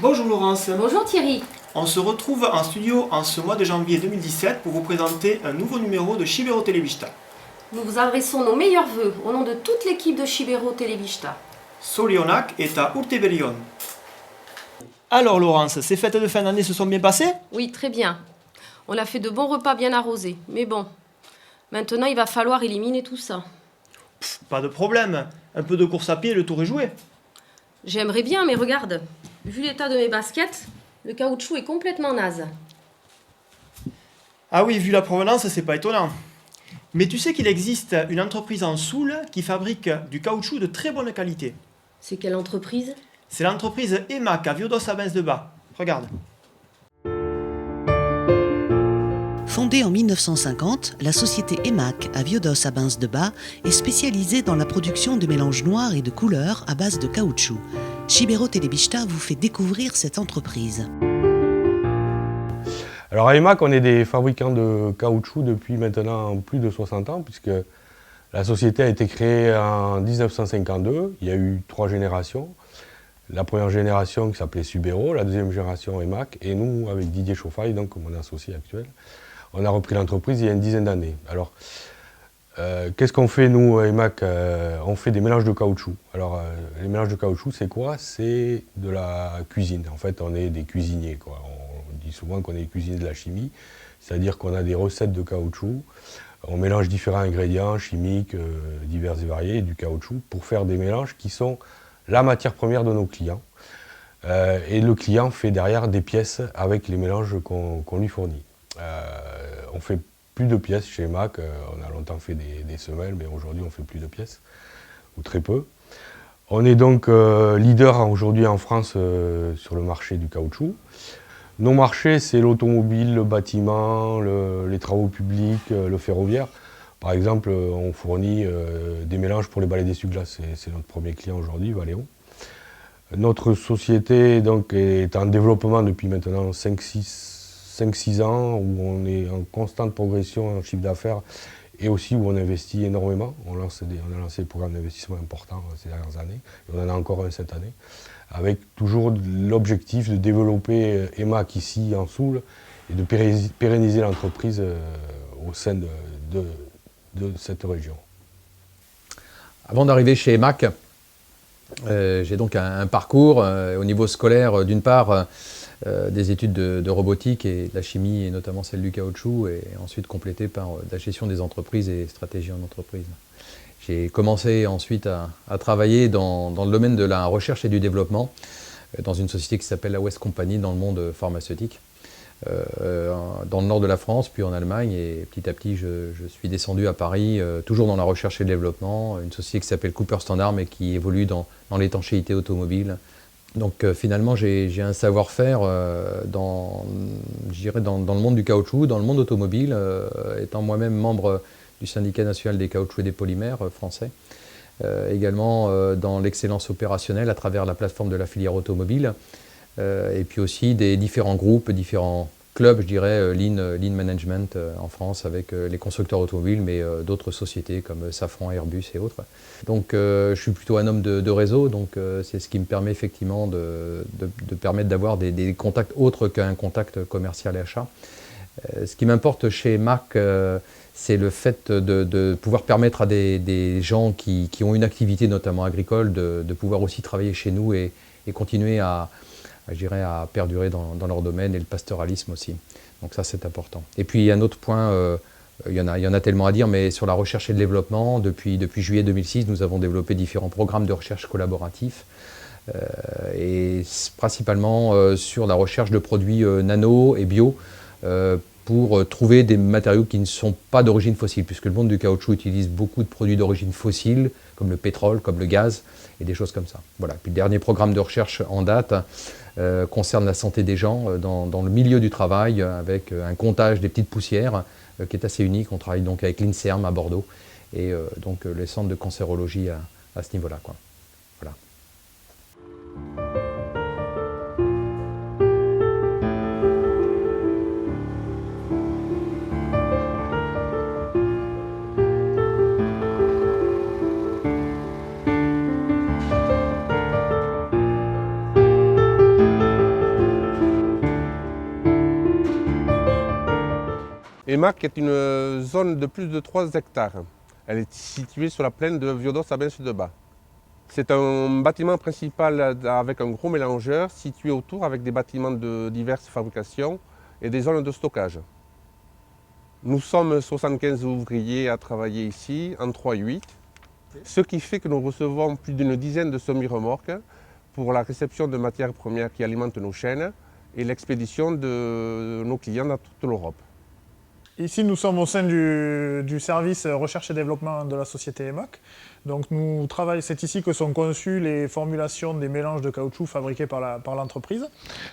Bonjour Laurence. Bonjour Thierry. On se retrouve en studio en ce mois de janvier 2017 pour vous présenter un nouveau numéro de Shibero Telebista. Nous vous adressons nos meilleurs vœux au nom de toute l'équipe de Shibero Telebista. Solionak est à Urteberion. Alors Laurence, ces fêtes de fin d'année se sont bien passées? Oui, très bien. On a fait de bons repas bien arrosés. Mais bon, maintenant il va falloir éliminer tout ça. Pas de problème. Un peu de course à pied et le tour est joué. J'aimerais bien, mais regarde, vu l'état de mes baskets, le caoutchouc est complètement naze. Ah oui, vu la provenance, c'est pas étonnant. Mais tu sais qu'il existe une entreprise en Soule qui fabrique du caoutchouc de très bonne qualité. C'est quelle entreprise? C'est l'entreprise EMAC à Viodos-Abens-de-Bas. Regarde. Fondée en 1950, la société EMAC à Viodos-Abens-de-Bas est spécialisée dans la production de mélanges noirs et de couleurs à base de caoutchouc. Shibero Telebista vous fait découvrir cette entreprise. Alors à EMAC, on est des fabricants de caoutchouc depuis maintenant plus de 60 ans, puisque la société a été créée en 1952. Il y a eu 3 générations. La première génération qui s'appelait Subero, la deuxième génération EMAC, et nous, avec Didier Chauffaille, donc mon associé actuel, on a repris l'entreprise il y a une dizaine d'années. Alors, qu'est-ce qu'on fait nous, à EMAC? On fait des mélanges de caoutchouc. Alors, les mélanges de caoutchouc, c'est quoi? C'est de la cuisine. En fait, on est des cuisiniers, quoi. On dit souvent qu'on est des cuisiniers de la chimie, c'est-à-dire qu'on a des recettes de caoutchouc. On mélange différents ingrédients chimiques, divers et variés, du caoutchouc, pour faire des mélanges qui sont la matière première de nos clients. Et le client fait derrière des pièces avec les mélanges qu'on lui fournit. On fait plus de pièces chez EMAC, on a longtemps fait des semelles, mais aujourd'hui on fait plus de pièces, ou très peu. On est donc leader aujourd'hui en France sur le marché du caoutchouc. Nos marchés, c'est l'automobile, le bâtiment, les travaux publics, le ferroviaire. Par exemple, on fournit des mélanges pour les balais d'essuie-glace, c'est notre premier client aujourd'hui, Valeo. Notre société donc, est en développement depuis maintenant 5-6 ans, où on est en constante progression en chiffre d'affaires et aussi où on investit énormément. On a lancé des programmes d'investissement importants ces dernières années, et on en a encore un cette année, avec toujours l'objectif de développer EMAC ici en Soule et de pérenniser l'entreprise au sein de cette région. Avant d'arriver chez EMAC, j'ai donc un parcours au niveau scolaire, d'une part des études de robotique et de la chimie, et notamment celle du caoutchouc, et ensuite complété par la gestion des entreprises et stratégie en entreprise. J'ai commencé ensuite à travailler dans le domaine de la recherche et du développement, dans une société qui s'appelle la West Company dans le monde pharmaceutique, dans le nord de la France, puis en Allemagne, et petit à petit je suis descendu à Paris, toujours dans la recherche et le développement, une société qui s'appelle Cooper Standard, mais qui évolue dans l'étanchéité automobile. Donc finalement j'ai un savoir-faire dans le monde du caoutchouc, dans le monde automobile, étant moi-même membre du syndicat national des caoutchoucs et des polymères français, également dans l'excellence opérationnelle à travers la plateforme de la filière automobile, et puis aussi des différents groupes, différents clubs, je dirais, Lean Management en France avec les constructeurs automobiles, mais d'autres sociétés comme Safran, Airbus et autres. Donc je suis plutôt un homme de réseau, donc c'est ce qui me permet effectivement de permettre d'avoir des contacts autres qu'un contact commercial et achat. Ce qui m'importe chez EMAC, c'est le fait de pouvoir permettre à des gens qui ont une activité notamment agricole de pouvoir aussi travailler chez nous et continuer à perdurer dans leur domaine, et le pastoralisme aussi. Donc ça, c'est important. Et puis un autre point, il y en a tellement à dire, mais sur la recherche et le développement, depuis juillet 2006, nous avons développé différents programmes de recherche collaboratifs, et principalement sur la recherche de produits nano et bio, pour trouver des matériaux qui ne sont pas d'origine fossile, puisque le monde du caoutchouc utilise beaucoup de produits d'origine fossile, comme le pétrole, comme le gaz, et des choses comme ça. Voilà. Puis le dernier programme de recherche en date concerne la santé des gens dans le milieu du travail, avec un comptage des petites poussières qui est assez unique. On travaille donc avec l'INSERM à Bordeaux, et donc les centres de cancérologie à ce niveau-là, quoi. Voilà. EMAC est une zone de plus de 3 hectares. Elle est située sur la plaine de Viodos-Abens-de-Bas. C'est un bâtiment principal avec un gros mélangeur situé autour avec des bâtiments de diverses fabrications et des zones de stockage. Nous sommes 75 ouvriers à travailler ici, en 3-8, ce qui fait que nous recevons plus d'une dizaine de semi-remorques pour la réception de matières premières qui alimentent nos chaînes et l'expédition de nos clients dans toute l'Europe. Ici, nous sommes au sein du service recherche et développement de la société EMAC. Donc, c'est ici que sont conçues les formulations des mélanges de caoutchouc fabriqués par l'entreprise.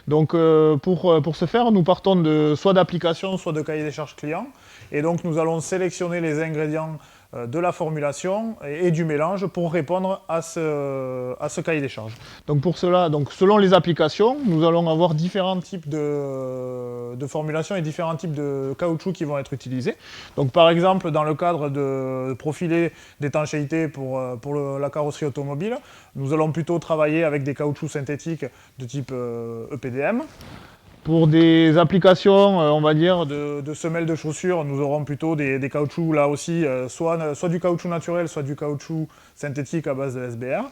Donc, pour ce faire, nous partons soit d'applications, soit de cahier des charges clients. Et donc, nous allons sélectionner les ingrédients de la formulation et du mélange pour répondre à ce cahier des charges. Donc pour cela, selon les applications, nous allons avoir différents types de formulations et différents types de caoutchouc qui vont être utilisés. Donc par exemple, dans le cadre de profilés d'étanchéité pour la carrosserie automobile, nous allons plutôt travailler avec des caoutchoucs synthétiques de type EPDM. Pour des applications, on va dire, de semelles de chaussures, nous aurons plutôt des caoutchoucs, là aussi, soit du caoutchouc naturel, soit du caoutchouc synthétique à base de SBR.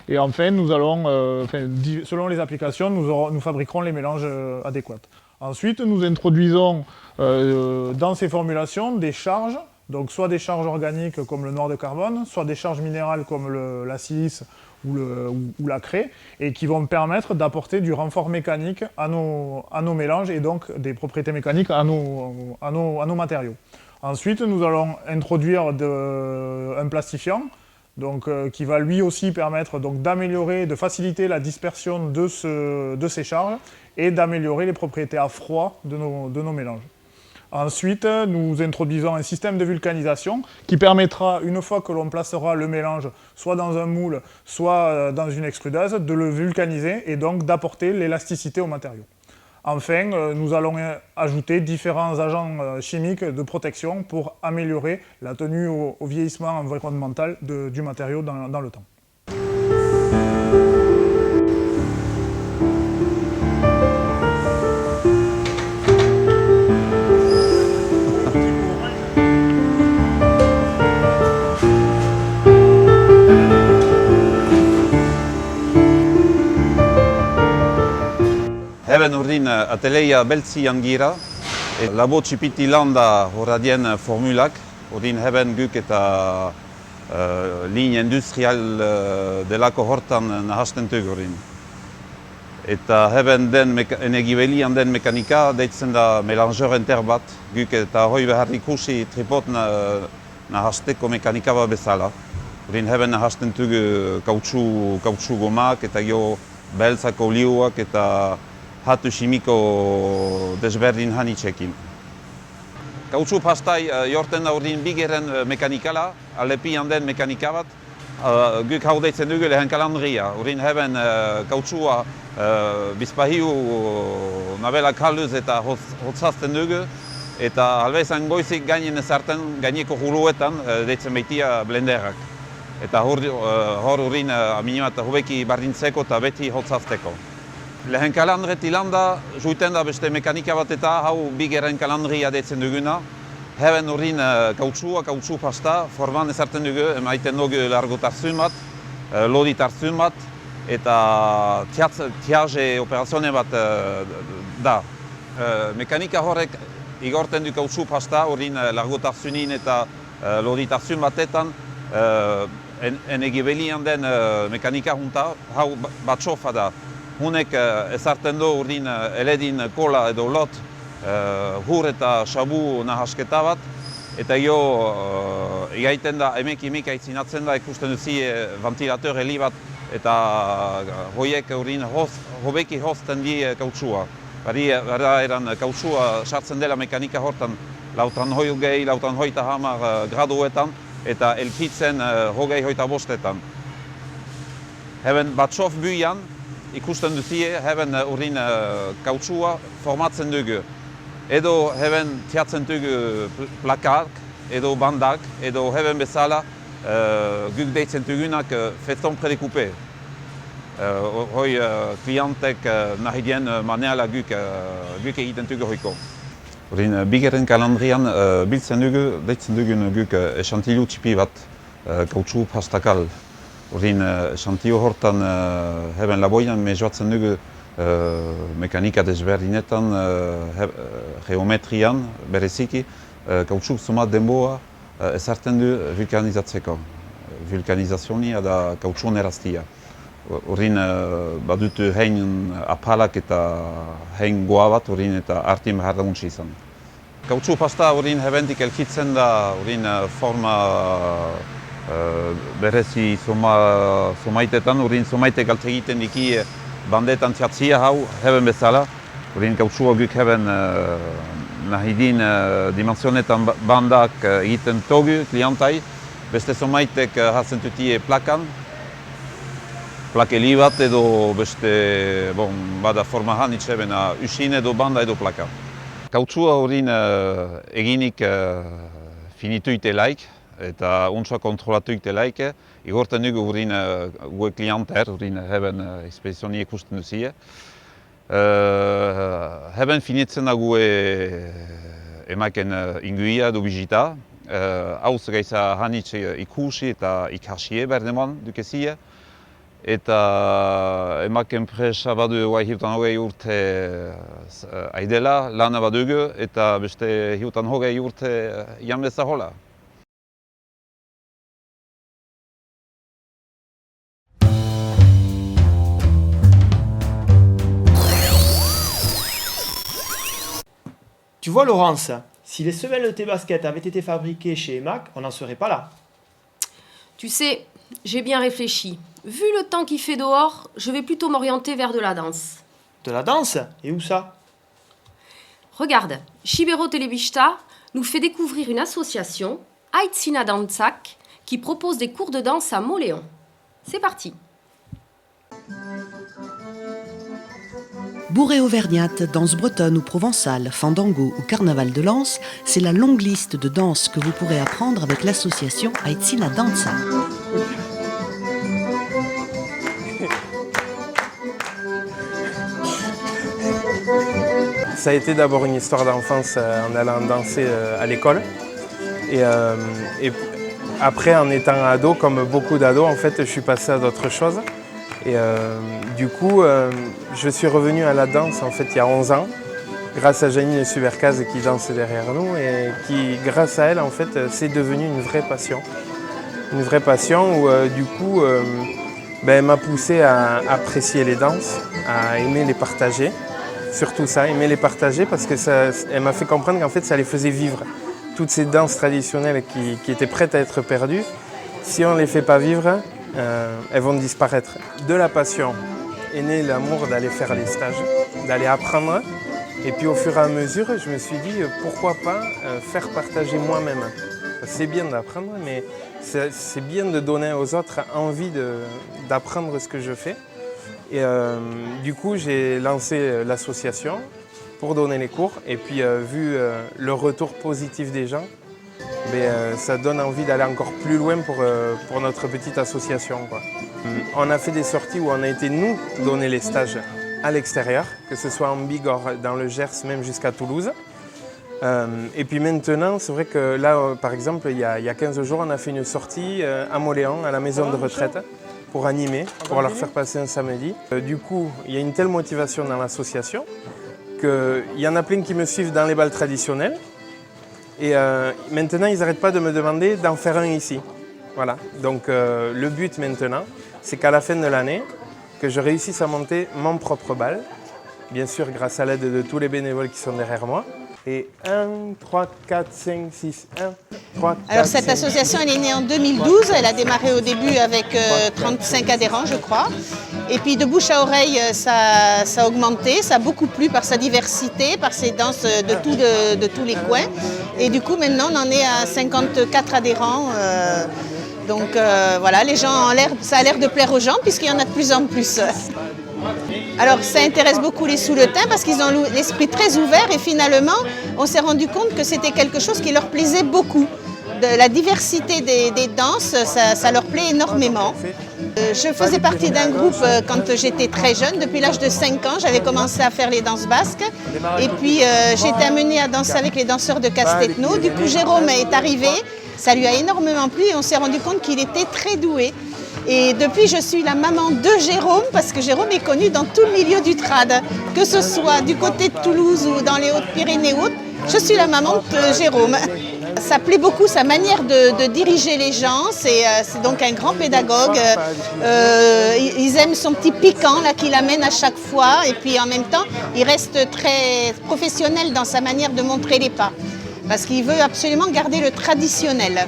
Et enfin, nous allons, selon les applications, nous fabriquerons les mélanges adéquats. Ensuite, nous introduisons dans ces formulations des charges, donc soit des charges organiques comme le noir de carbone, soit des charges minérales comme la silice ou la craie, et qui vont permettre d'apporter du renfort mécanique à nos mélanges et donc des propriétés mécaniques à nos matériaux. Ensuite, nous allons introduire un plastifiant qui va lui aussi permettre d'améliorer, de faciliter la dispersion de ces charges et d'améliorer les propriétés à froid de nos mélanges. Ensuite, nous introduisons un système de vulcanisation qui permettra, une fois que l'on placera le mélange soit dans un moule, soit dans une extrudeuse, de le vulcaniser et donc d'apporter l'élasticité au matériau. Enfin, nous allons ajouter différents agents chimiques de protection pour améliorer la tenue au vieillissement environnemental du matériau dans le temps. Hebben urdin ateleia beltzian gira, labo txipiti landa horradien formulak, urdin hebben guk eta linea industrial delako hortan nahasten tugurin. Eta hebben enegibelian den mekanika deitzen da melangeur enter bat, guk eta hoi behar ikusi tripot nahasteko mekanika bat bezala. Urdin hebben nahasten tugu kautxu gomak eta gio beltzak olioak eta hatu chimiko desberdin hanitzekin. Kautxu pastai jorten da urdin bigeren mekanikala, alepian den mekanika bat, guk hau deitzen dugu lehen kalandria. Urdin hebben kautxua bizpahiu nabela kalduz eta hotzazten dugu, eta albezan goizik gainen ezarten gaineko huluetan deitzen baitia blenderak. Eta hor urdin aminoat hobeki bardintzeko eta beti hotzazteko. Lehen kalandreti landa, juiten da beste mekanika bat eta hau bigeren kalandria deitzen duguna. Hebben urdin kautxu pasta, forman ezarten dugu, emaiten dugu largotarzun bat, loditarzun bat, eta tiaje operazione bat da. Mekanika horrek igorten du kautxu pasta, urdin largotarzunin eta loditarzun batetan, enegibelian den mekanika junta, hau batsofa da. Hunek ezarten du urdin eledin kola edo lot hur eta sabu nahasketa bat, eta igaiten da emeki aitzinatzen da ikusten duzi ventilateur heli bat eta hoiek urdin hobeki hozten di kautxua. Bara eran kautxua sartzen dela mekanika hortan lautan hoita hamar graduetan eta elkitzen hoita bostetan. Hebben batsof buian, ikusten duzie, hebben urdin kautxua formatzen dugu. Edo hebben tiatzen dugu plakak, edo bandak, edo hebben bezala guk deitzen dugunak feston predekupe. Hoi klientek nahi dien maneala guk egiten dugu hoiko. Horin, bigarren kalandrian biltzen dugu, deitzen dugun guk esantilu txipi bat, kautxu pastakal. Horin, esantio hortan heben laboian mejoatzen dugu mekanika desberdinetan, geometrian bereziki, kautxuk somat denboa ezartzen du vulkanizatzeko. Vulkanizazionia da kautxuan eraztia. Horin badut hein apalak eta hein goa bat horin eta artin behar da untsi izan. Kautxu pasta horin hebentik elkitzen da horin forma berezi somaitetan, horin somaite galte egiten diki bandetan txatzia hau heben bezala. Horin kautxua guk heben nahidin dimensionetan bandak egiten togu klientai. Beste somaitek hatzen tutie plakan. Plakeli bat edo beste, bada forma hanitz ebena usin edo banda edo plaka. Kautxua horin eginik finitu itelaik eta untsa kontrolatu itelaik. Igorten dugu horin gue klienter, horin heben espedizioni ikusten duzie. Heben finitzen da gue emaken inguia edo bizita. Hauz gaiza hanitz ikusi eta ikasie berdeman dukezie. Eta emaken presa badu hiutan hogei urte aidela, lana badugu eta beste hiutan hogei urte jan bezahola. Tu vois Laurence, si les semelles de tes baskets avaient été fabriquées chez EMAC, on n'en serait pas là. Tu sais, j'ai bien réfléchi. Vu le temps qu'il fait dehors, je vais plutôt m'orienter vers de la danse. De la danse? Et où ça? Regarde, Shibero Telebista nous fait découvrir une association, Aitzina Dantzak, qui propose des cours de danse à Moléon. C'est parti. Bourrée auvergnate, danse bretonne ou provençale, fandango ou carnaval de Lens, c'est la longue liste de danses que vous pourrez apprendre avec l'association Aitzina Dantzak. Ça a été d'abord une histoire d'enfance en allant danser à l'école. Et après, en étant ado, comme beaucoup d'ados, en fait, je suis passé à d'autres choses. Et du coup, je suis revenu à la danse en fait, il y a 11 ans, grâce à Janine Subercaz qui danse derrière nous et qui, grâce à elle, en fait, c'est devenu une vraie passion. Une vraie passion où, du coup, elle m'a poussé à apprécier les danses, à aimer les partager. Surtout ça, aimer les partager parce qu'elle m'a fait comprendre qu'en fait, ça les faisait vivre. Toutes ces danses traditionnelles qui étaient prêtes à être perdues, si on ne les fait pas vivre, elles vont disparaître. De la passion est né l'amour d'aller faire les stages, d'aller apprendre. Et puis au fur et à mesure, je me suis dit pourquoi pas faire partager moi-même. C'est bien d'apprendre, mais c'est bien de donner aux autres envie d'apprendre ce que je fais. Et du coup, j'ai lancé l'association pour donner les cours. Et puis, vu le retour positif des gens, ça donne envie d'aller encore plus loin pour notre petite association, quoi. On a fait des sorties où on a été, nous, donner les stages à l'extérieur, que ce soit en Bigorre, dans le Gers, même jusqu'à Toulouse. Et puis maintenant, c'est vrai que là, par exemple, il y a 15 jours, on a fait une sortie à Moléon, à la maison de retraite, pour animer, pour leur faire passer un samedi. Du coup, il y a une telle motivation dans l'association qu'il y en a plein qui me suivent dans les bals traditionnels. Et maintenant, ils n'arrêtent pas de me demander d'en faire un ici. Voilà. Donc le but maintenant, c'est qu'à la fin de l'année, que je réussisse à monter mon propre bal. Bien sûr, grâce à l'aide de tous les bénévoles qui sont derrière moi. Et 1, 3, 4, 5, 6, 1, 3, 4, Alors cette association, elle est née en 2012. Elle a démarré au début avec 35 adhérents, je crois. Et puis de bouche à oreille, ça a augmenté. Ça a beaucoup plu par sa diversité, par ses danses de tous les coins. Et du coup, maintenant, on en est à 54 adhérents. Donc voilà, les gens ça a l'air de plaire aux gens puisqu'il y en a de plus en plus. Alors ça intéresse beaucoup les Souletins parce qu'ils ont l'esprit très ouvert et finalement on s'est rendu compte que c'était quelque chose qui leur plaisait beaucoup. La diversité des danses, ça leur plaît énormément. Je faisais partie d'un groupe quand j'étais très jeune. Depuis l'âge de 5 ans, j'avais commencé à faire les danses basques. Et puis j'ai été amenée à danser avec les danseurs de Castetno. Du coup, Jérôme est arrivé. Ça lui a énormément plu et on s'est rendu compte qu'il était très doué. Et depuis, je suis la maman de Jérôme, parce que Jérôme est connu dans tout le milieu du trad. Que ce soit du côté de Toulouse ou dans les Hautes-Pyrénées hautes, je suis la maman de Jérôme. Ça plaît beaucoup, sa manière de diriger les gens. C'est donc un grand pédagogue. Ils aiment son petit piquant là qu'il amène à chaque fois. Et puis en même temps, il reste très professionnel dans sa manière de montrer les pas. Parce qu'il veut absolument garder le traditionnel.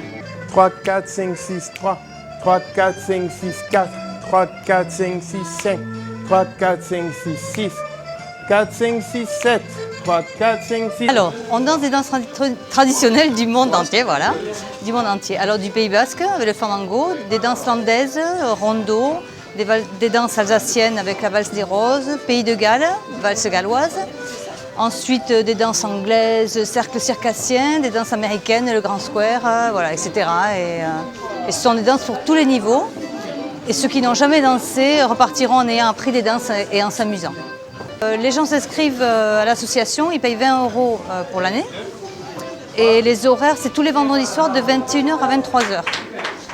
3, 4, 5, 6, 3. 3, 4, 5, 6, 4. 3, 4, 5, 6, 5. 3, 4, 5, 6, 6. 4, 5, 6, 7. 3, 4, 5, 6. Alors, on danse des danses traditionnelles du monde entier, voilà. Du monde entier. Alors, du Pays Basque, avec le fandango, des danses landaises, rondo, des danses alsaciennes avec la valse des roses, Pays de Galles, valse galloise. Ensuite, des danses anglaises, cercle circassien, des danses américaines, le grand square, voilà, etc. Et ce sont des danses pour tous les niveaux. Et ceux qui n'ont jamais dansé repartiront en ayant appris des danses et en s'amusant. Les gens s'inscrivent à l'association, ils payent 20 € pour l'année. Et les horaires, c'est tous les vendredis soirs de 21h à 23h.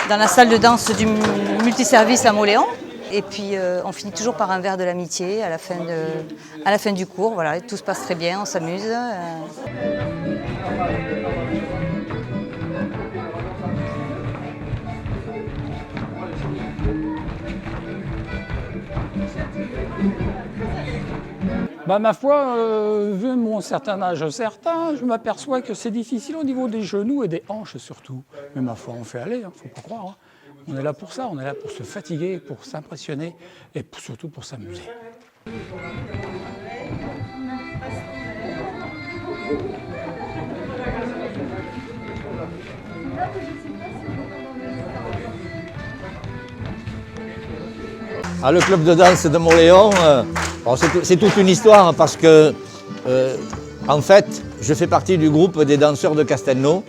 Dans la salle de danse du multiservice à Moléon. Et puis on finit toujours par un verre de l'amitié à la fin du cours. Voilà, tout se passe très bien, on s'amuse. Bah, ma foi, vu mon certain âge certain, je m'aperçois que c'est difficile au niveau des genoux et des hanches surtout. Mais ma foi, on fait aller, faut pas croire. Hein. On est là pour ça, on est là pour se fatiguer, pour s'impressionner et surtout pour s'amuser. Le club de danse de Moléon, c'est toute une histoire parce que, en fait, je fais partie du groupe des danseurs de Castelnau.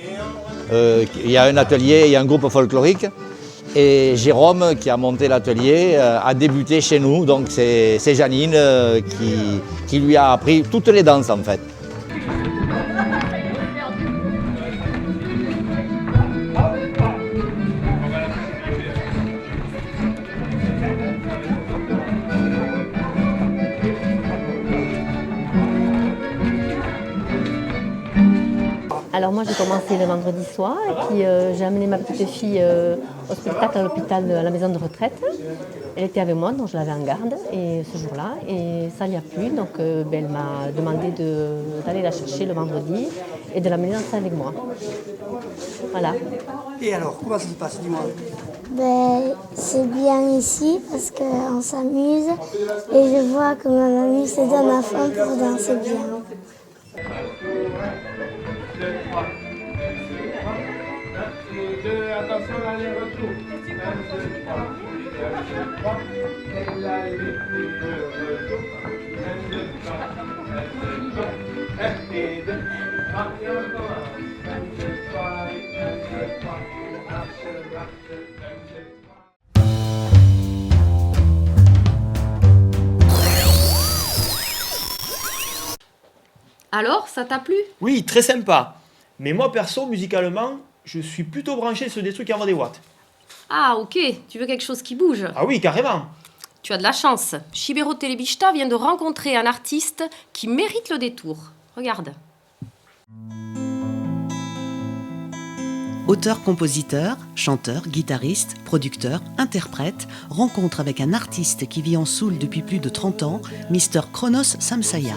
Il y a un atelier, il y a un groupe folklorique. Et Jérôme, qui a monté l'atelier, a débuté chez nous. Donc c'est Janine qui lui a appris toutes les danses en fait. Alors moi j'ai commencé le vendredi soir et puis j'ai amené ma petite fille au spectacle à l'hôpital, à la maison de retraite. Elle était avec moi, donc je l'avais en garde et ce jour-là et ça lui a plu, donc elle m'a demandé d'aller la chercher le vendredi et de l'amener danser avec moi. Voilà. Et alors, comment ça se passe, dis-moi? C'est bien ici parce qu'on s'amuse et je vois que ma mamie se donne à fond pour danser bien. 2, 3. 1, 2, attention, l'aller-retour. 1, 2, 3. 1, 2, 3. Et l'aller-retour. 1, 2, 3. 1, 2, 3. 1 et 2. Et encore 1. 1, 2, 3. 1, 2, 3. Marche, marche. 1, 2, 3. Alors, ça t'a plu? Oui, très sympa. Mais moi, perso, musicalement, je suis plutôt branché sur des trucs qui envoient des watts. Ah, ok. Tu veux quelque chose qui bouge? Ah oui, carrément. Tu as de la chance. Chibero Telebista vient de rencontrer un artiste qui mérite le détour. Regarde. Auteur-compositeur, chanteur, guitariste, producteur, interprète, rencontre avec un artiste qui vit en Soule depuis plus de 30 ans, Mr. Kronos Samsaya.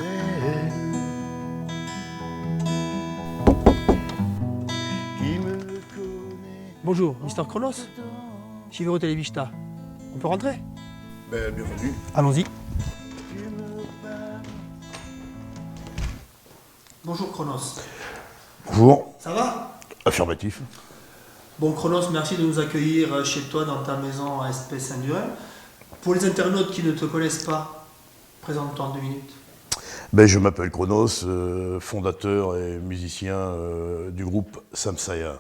Bonjour, Mr. Kronos, Chibero Telebista. On peut rentrer? Bienvenue. Allons-y. Bonjour Kronos. Bonjour. Ça va? Affirmatif. Bon Kronos, merci de nous accueillir chez toi dans ta maison à SP Saint-Durin. Pour les internautes qui ne te connaissent pas, présente-toi en 2 minutes. Je m'appelle Kronos, fondateur et musicien du groupe Samsaya.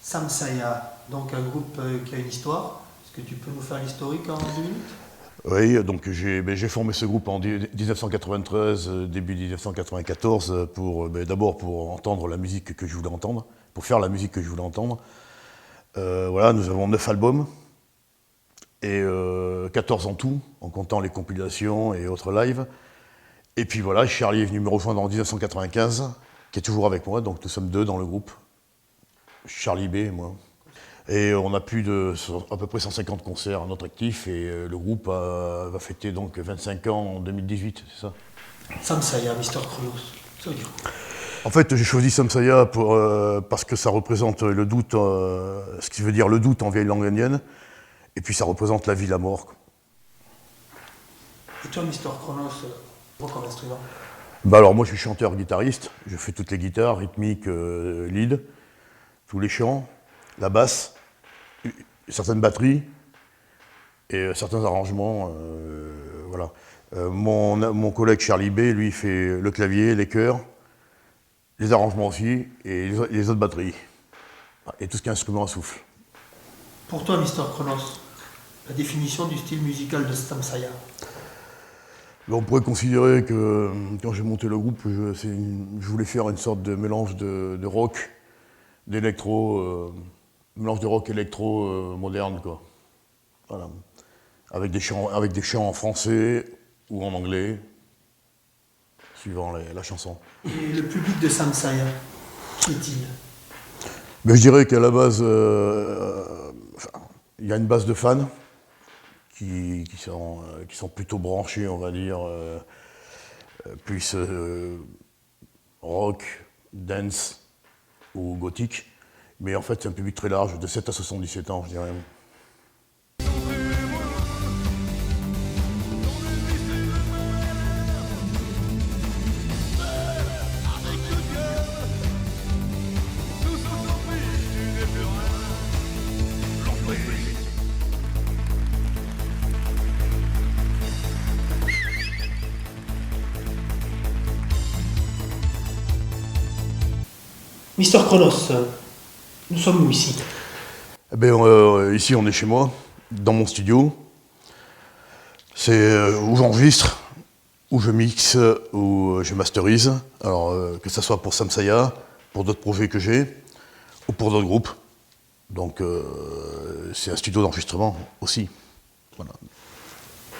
Samsaya, donc un groupe qui a une histoire, parce que tu peux nous faire l'historique en 2 minutes? Oui, donc j'ai formé ce groupe en 1993, début 1994, d'abord pour entendre la musique que je voulais entendre, pour faire la musique que je voulais entendre. Voilà, nous avons 9 albums, et 14 en tout, en comptant les compilations et autres lives. Et puis voilà, Charlie est venu me rejoindre en 1995, qui est toujours avec moi, donc nous sommes 2 dans le groupe, Charlie B et moi. Et on a à peu près 150 concerts à notre actif, et le groupe va fêter donc 25 ans en 2018, c'est ça? Samsaya, Mr. Chronos, ça veut dire quoi? En fait, j'ai choisi Samsaya parce que ça représente le doute, ce qui veut dire le doute en vieille langue indienne, et puis ça représente la vie, la mort. Et toi, Mr. Chronos, quoi comme instrument? Alors moi je suis chanteur-guitariste, je fais toutes les guitares, rythmiques, lead, tous les chants, la basse, certaines batteries et certains arrangements, voilà. Mon collègue Charlie B, lui, fait le clavier, les chœurs, les arrangements aussi, et les autres batteries, et tout ce qui est instrument à souffle. Pour toi, Mr. Chronos, la définition du style musical de Samsaya? On pourrait considérer que quand j'ai monté le groupe, je voulais faire une sorte de mélange de rock, d'électro, mélange de rock électro moderne, quoi. Voilà. Avec des chants en français ou en anglais, suivant la chanson. Et le public de Samsaya, qui est-il? Mais je dirais qu'à la base, il y a une base de fans qui sont plutôt branchés, on va dire, plus rock, dance ou gothique. Mais en fait, c'est un public très large, de 7 à 77 ans, je dirais. Mr. Chronos, nous sommes où ici? Ici, on est chez moi, dans mon studio. C'est où j'enregistre, où je mixe, où je masterise. Alors, que ce soit pour Samsaya, pour d'autres projets que j'ai, ou pour d'autres groupes. Donc, c'est un studio d'enregistrement aussi. Voilà.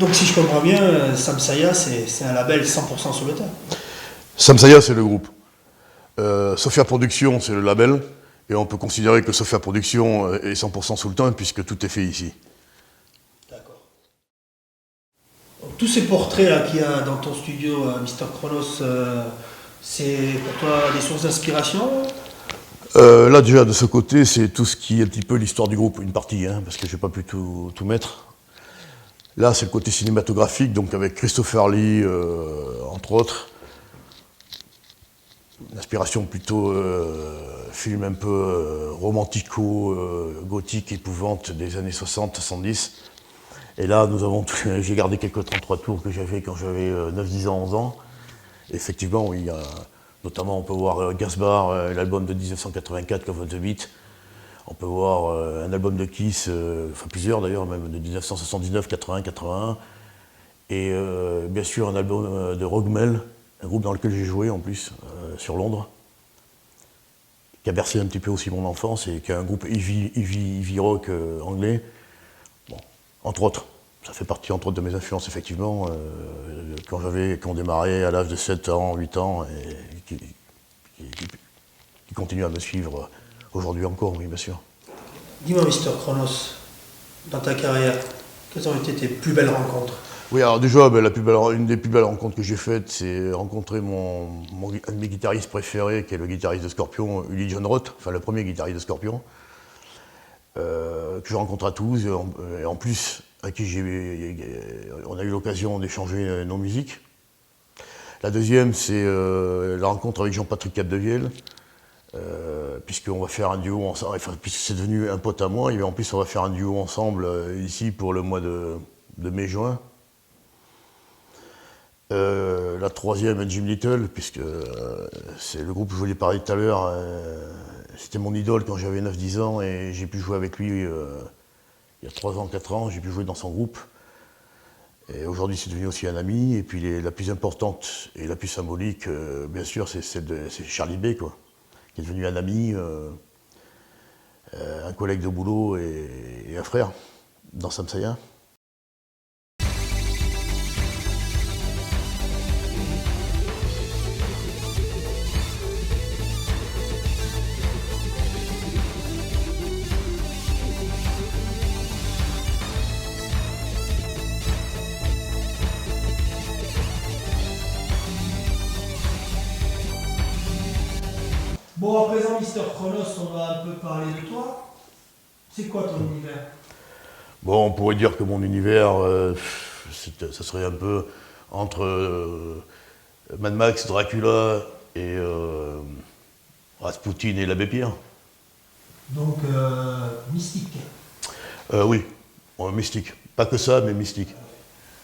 Donc, si je comprends bien, Samsaya, c'est un label 100% sur le terre. Samsaya, c'est le groupe. Sophia Productions, c'est le label, et on peut considérer que Sophia Productions est 100% sous le temps, puisque tout est fait ici. D'accord. Tous ces portraits qu'il y a dans ton studio, Mr. Chronos, c'est pour toi des sources d'inspiration? Là, déjà, de ce côté, c'est tout ce qui est un petit peu l'histoire du groupe, une partie, hein, parce que je n'ai pas pu tout mettre. Là, c'est le côté cinématographique, donc avec Christopher Lee, entre autres. L'inspiration plutôt film un peu romantico-gothique, épouvante des années 60-70. Et là, j'ai gardé quelques 33 tours que j'avais quand j'avais 9-10 ans, 11 ans. Et effectivement, oui, notamment on peut voir Gasbar, l'album de 1984, Love of the Beat. On peut voir un album de Kiss, enfin plusieurs d'ailleurs, même de 1979, 80, 81. Et bien sûr un album de Rogmel, un groupe dans lequel j'ai joué en plus, sur Londres, qui a bercé un petit peu aussi mon enfance et qui est un groupe heavy rock anglais, bon, entre autres. Ça fait partie entre autres de mes influences effectivement, quand on démarrait à l'âge de 7 ans, 8 ans, et qui continue à me suivre aujourd'hui encore, oui bien sûr. Dis-moi Mr. Chronos, dans ta carrière, quelles ont été tes plus belles rencontres? Oui, alors déjà, une des plus belles rencontres que j'ai faites, c'est rencontrer un de mes guitaristes préférés, qui est le guitariste de Scorpion, Uli John Roth, enfin le premier guitariste de Scorpion, que je rencontre à Toulouse, et en plus, à qui on a eu l'occasion d'échanger nos musiques. La deuxième, c'est la rencontre avec Jean-Patrick Capdevielle, puisqu'on va faire un duo ensemble, enfin, puisque c'est devenu un pote à moi, et en plus on va faire un duo ensemble ici pour le mois de mai-juin. La troisième, Jim Little, puisque c'est le groupe que je voulais parler tout à l'heure, c'était mon idole quand j'avais 9-10 ans et j'ai pu jouer avec lui il y a 3 ans, 4 ans, j'ai pu jouer dans son groupe. Et aujourd'hui, c'est devenu aussi un ami. Et puis la plus importante et la plus symbolique, bien sûr, c'est Charlie B, quoi, qui est devenu un ami, un collègue de boulot et un frère dans Samsaya. Bon, à présent, Mister Chronos, on va un peu parler de toi. C'est quoi ton univers? Bon, on pourrait dire que mon univers, ça serait un peu entre Mad Max, Dracula et Rasputin et l'abbé Pierre. Donc, mystique. Oui, mystique. Pas que ça, mais mystique.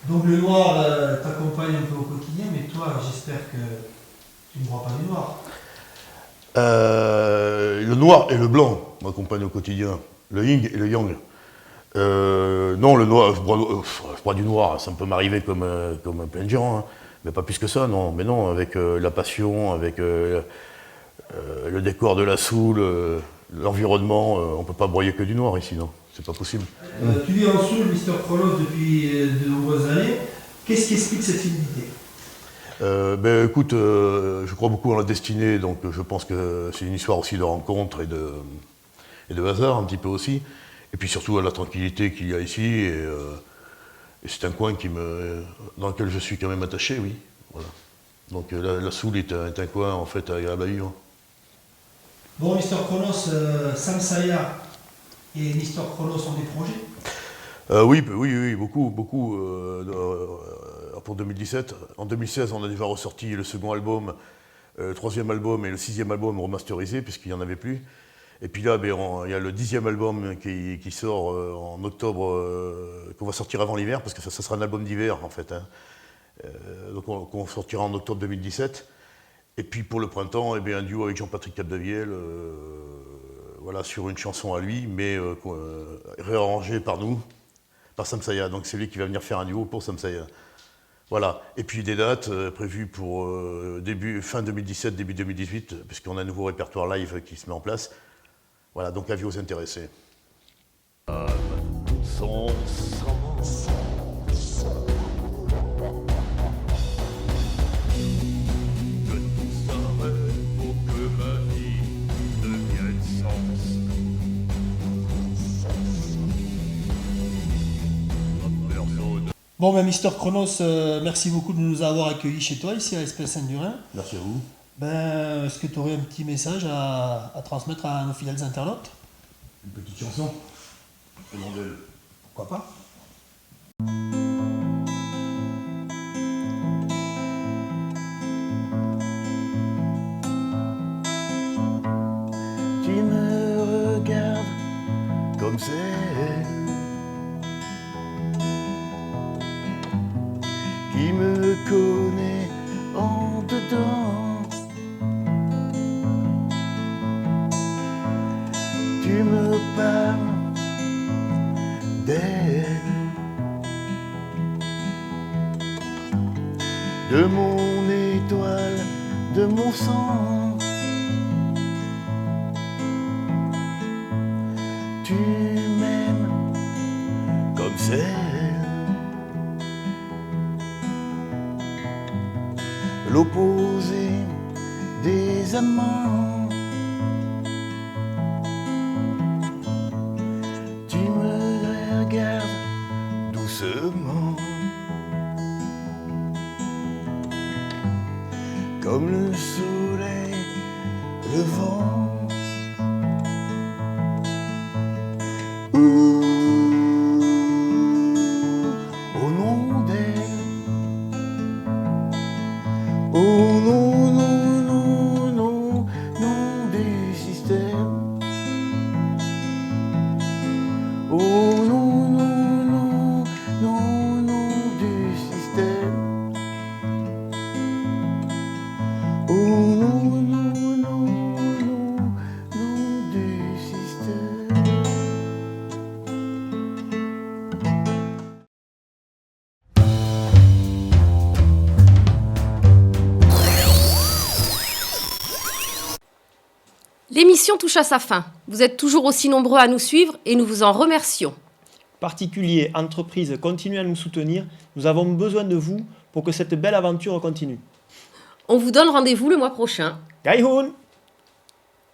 Donc le noir t'accompagne un peu au quotidien, mais toi, j'espère que tu ne crois pas du noir. Le noir et le blanc m'accompagnent au quotidien. Le yin et le yang. Non, le noir, je bois du noir, ça peut m'arriver comme plein de gens, hein, mais pas plus que ça, non. Mais non, avec la passion, avec le décor de la Soule, l'environnement, on ne peut pas broyer que du noir ici, non. C'est pas possible. Tu vis en Soule, Mister Chronos, depuis de nombreuses années. Qu'est-ce qui explique cette fidélité? Ben écoute, je crois beaucoup en la destinée, donc je pense que c'est une histoire aussi de rencontres et de hasard un petit peu aussi. Et puis surtout à la tranquillité qu'il y a ici, et c'est un coin dans lequel je suis quand même attaché, oui. Voilà. Donc la Soule est un coin en fait agréable à vivre. Bon, Mister Chronos, Samsaya et Mister Chronos ont des projets? Oui, beaucoup. Pour 2017. En 2016, on a déjà ressorti le second album, le troisième album et le sixième album remasterisé, puisqu'il n'y en avait plus. Et puis là, il y a le 10e album qui sort en octobre, qu'on va sortir avant l'hiver, parce que ça sera un album d'hiver en fait. Hein. Donc on sortira en octobre 2017. Et puis pour le printemps, un duo avec Jean-Patrick Capdevielle, voilà, sur une chanson à lui, mais réarrangée par nous, par Samsaya. Donc c'est lui qui va venir faire un duo pour Samsaya. Voilà. Et puis des dates prévues pour fin 2017, début 2018, puisqu'on a un nouveau répertoire live qui se met en place. Voilà, donc avis aux intéressés. Son sang. Que tout s'arrête pour que ma vie devienne sens. Bon, ben, Mister Chronos, merci beaucoup de nous avoir accueillis chez toi, ici à Espèce Saint-Durin. Merci à vous. Ben, est-ce que tu aurais un petit message à transmettre à nos fidèles internautes? Une petite chanson. Pourquoi pas? Tu me regardes comme c'est qui me connaît en dedans. Tu me parles d'elle, de mon étoile, de mon sang. Tu m'aimes comme celle, l'opposé des amants. Tu me regardes doucement, comme le soleil levant. Au nom d'elle, au nom, non, non, non, non des systèmes. Oh non, non, non, non, non du système. Oh émission touche à sa fin. Vous êtes toujours aussi nombreux à nous suivre et nous vous en remercions. Particuliers, entreprises, continuez à nous soutenir. Nous avons besoin de vous pour que cette belle aventure continue. On vous donne rendez-vous le mois prochain. Gaihun!